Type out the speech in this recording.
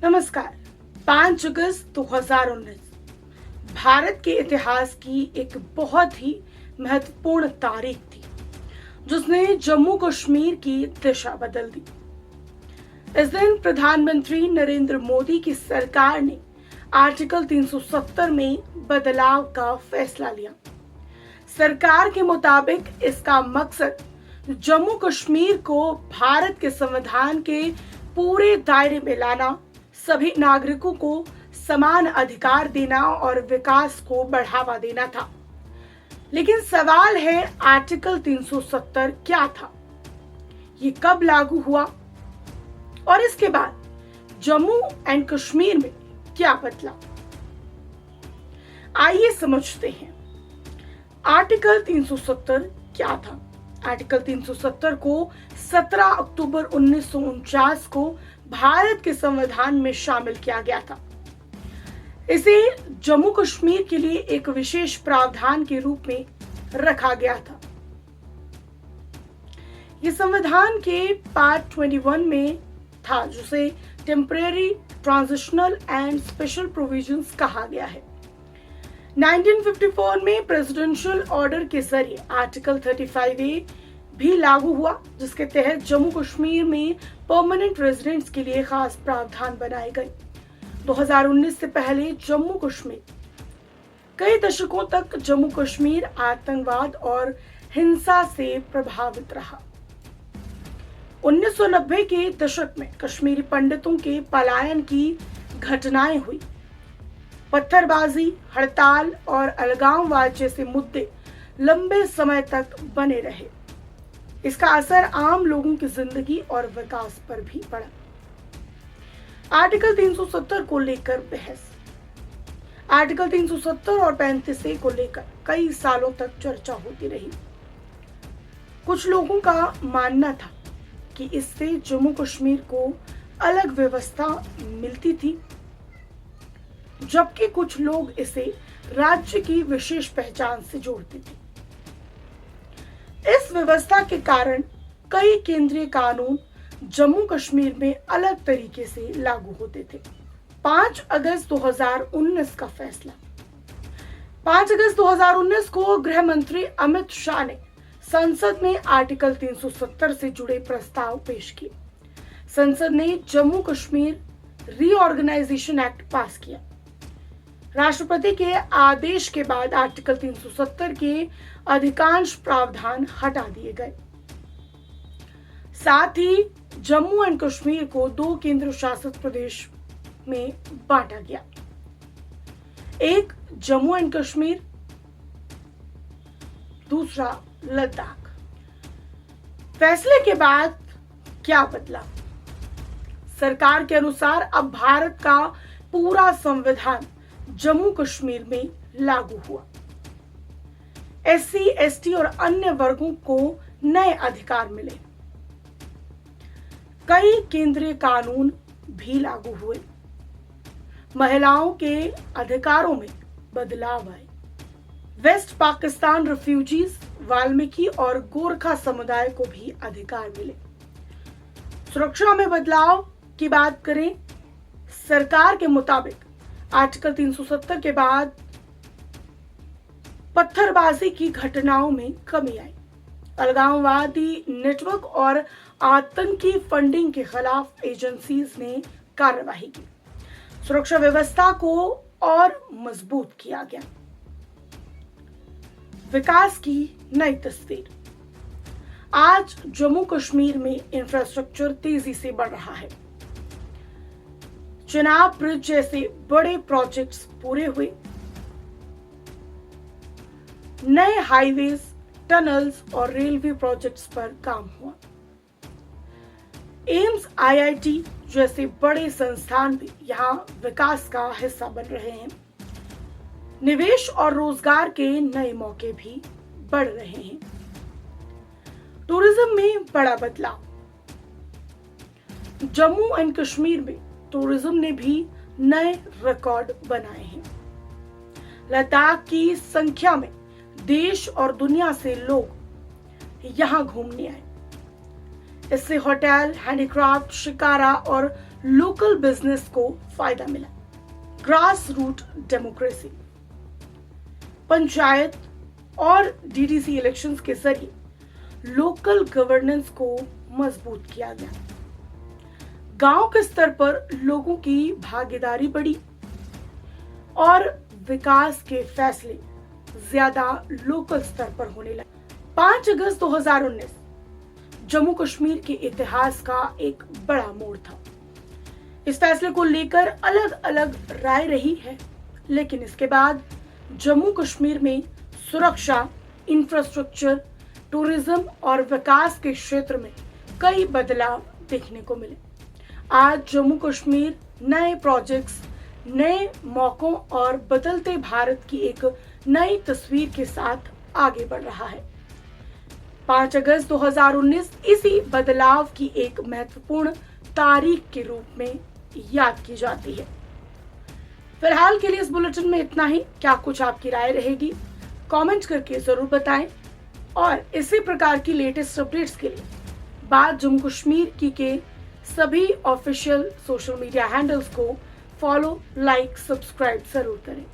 नमस्कार। 5 अगस्त 2019 भारत के इतिहास की एक बहुत ही महत्वपूर्ण तारीख थी जिसने जम्मू कश्मीर की दिशा बदल दी। इस दिन प्रधानमंत्री नरेंद्र मोदी की सरकार ने आर्टिकल 370 में बदलाव का फैसला लिया। सरकार के मुताबिक इसका मकसद जम्मू कश्मीर को भारत के संविधान के पूरे दायरे में लाना, सभी नागरिकों को समान अधिकार देना और विकास को बढ़ावा देना था। लेकिन सवाल है, आर्टिकल 370 क्या था, ये कब लागू हुआ और इसके बाद जम्मू एंड कश्मीर में क्या बदला? आइए समझते हैं आर्टिकल 370 क्या था। आर्टिकल 370 को 17 अक्टूबर 1949 को भारत के संविधान में शामिल किया गया था। इसे जम्मू कश्मीर के लिए एक विशेष प्रावधान के रूप में रखा गया था। यह संविधान के पार्ट 21 में था, जिसे temporary, transitional and special provisions कहा गया है। 1954 में प्रेसिडेंशियल ऑर्डर के जरिए आर्टिकल 35A भी लागू हुआ, जिसके तहत जम्मू कश्मीर में परमानेंट रेजिडेंट्स के लिए खास प्रावधान बनाए गए। 2019 से पहले जम्मू कश्मीर कई दशकों तक जम्मू कश्मीर आतंकवाद और हिंसा से प्रभावित रहा। 1990 के दशक में कश्मीरी पंडितों के पलायन की घटनाएं हुई। पत्थरबाजी, हड़ताल और अलगाववाद जैसे मुद्दे लंबे समय तक बने रहे। इसका असर आम लोगों की जिंदगी और विकास पर भी पड़ा। आर्टिकल 370 को लेकर बहस। आर्टिकल 370 और 35A को लेकर कई सालों तक चर्चा होती रही। कुछ लोगों का मानना था कि इससे जम्मू कश्मीर को अलग व्यवस्था मिलती थी, जबकि कुछ लोग इसे राज्य की विशेष पहचान से जोड़ते थे। इस व्यवस्था के कारण कई केंद्रीय कानून जम्मू कश्मीर में अलग तरीके से लागू होते थे। 5 अगस्त 2019 का फैसला। 5 अगस्त 2019 को गृह मंत्री अमित शाह ने संसद में आर्टिकल 370 से जुड़े प्रस्ताव पेश किए। संसद ने Jammu Kashmir reorganisation act pass किया। राष्ट्रपति के आदेश के बाद आर्टिकल 370 के अधिकांश प्रावधान हटा दिए गए। साथ ही जम्मू एंड कश्मीर को 2 केंद्र शासित प्रदेश में बांटा गया, एक जम्मू एंड कश्मीर, दूसरा लद्दाख। फैसले के बाद क्या बदला? सरकार के अनुसार अब भारत का पूरा संविधान जम्मू कश्मीर में लागू हुआ। SC, ST और अन्य वर्गों को नए अधिकार मिले। कई केंद्रीय कानून भी लागू हुए। महिलाओं के अधिकारों में बदलाव आए। वेस्ट पाकिस्तान रिफ्यूजीज, वाल्मीकि और गोरखा समुदाय को भी अधिकार मिले। सुरक्षा में बदलाव की बात करें, सरकार के मुताबिक आर्टिकल 370 के बाद पत्थरबाजी की घटनाओं में कमी आई। अलगाववादी नेटवर्क और आतंकी फंडिंग के खिलाफ एजेंसीज ने कार्रवाई की। सुरक्षा व्यवस्था को और मजबूत किया गया। विकास की नई तस्वीर। आज जम्मू कश्मीर में इंफ्रास्ट्रक्चर तेजी से बढ़ रहा है। चिनाब ब्रिज जैसे बड़े प्रोजेक्ट्स पूरे हुए। नए हाईवेज, टनल्स और रेलवे प्रोजेक्ट्स पर काम हुआ। एम्स, IIT जैसे बड़े संस्थान भी यहां विकास का हिस्सा बन रहे हैं। निवेश और रोजगार के नए मौके भी बढ़ रहे हैं। टूरिज्म में बड़ा बदलाव। जम्मू एंड कश्मीर में टूरिज्म ने भी नए रिकॉर्ड बनाए हैं। लद्दाख की संख्या में देश और दुनिया से लोग यहां घूमने आए। इससे होटल, हैंडीक्राफ्ट, शिकारा और लोकल बिजनेस को फायदा मिला। ग्रास रूट डेमोक्रेसी, पंचायत और डीडीसी इलेक्शंस के जरिए लोकल गवर्नेंस को मजबूत किया गया। गांव के स्तर पर लोगों की भागीदारी बढ़ी और विकास के फैसले ज्यादा लोकल स्तर पर होने लगे। 5 अगस्त 2019 जम्मू कश्मीर के इतिहास का एक बड़ा मोड़ था। इस फैसले को लेकर अलग अलग राय रही है, लेकिन इसके बाद जम्मू कश्मीर में सुरक्षा, इंफ्रास्ट्रक्चर, टूरिज्म और विकास के क्षेत्र में कई बदलाव देखने को मिले। आज जम्मू कश्मीर नए प्रोजेक्ट्स, नए मौकों और बदलते भारत की एक नई तस्वीर के साथ आगे बढ़ रहा है। 5 अगस्त 2019 इसी बदलाव की एक महत्वपूर्ण तारीख के रूप में याद की जाती है। फिलहाल के लिए इस बुलेटिन में इतना ही। क्या कुछ आपकी राय रहेगी, कमेंट करके जरूर बताएं और इसी प्रकार की लेटेस्ट अपडेट्स के लिए बात जम्मू कश्मीर की के सभी ऑफिशियल सोशल मीडिया हैंडल्स को फॉलो, लाइक, सब्सक्राइब जरूर करें।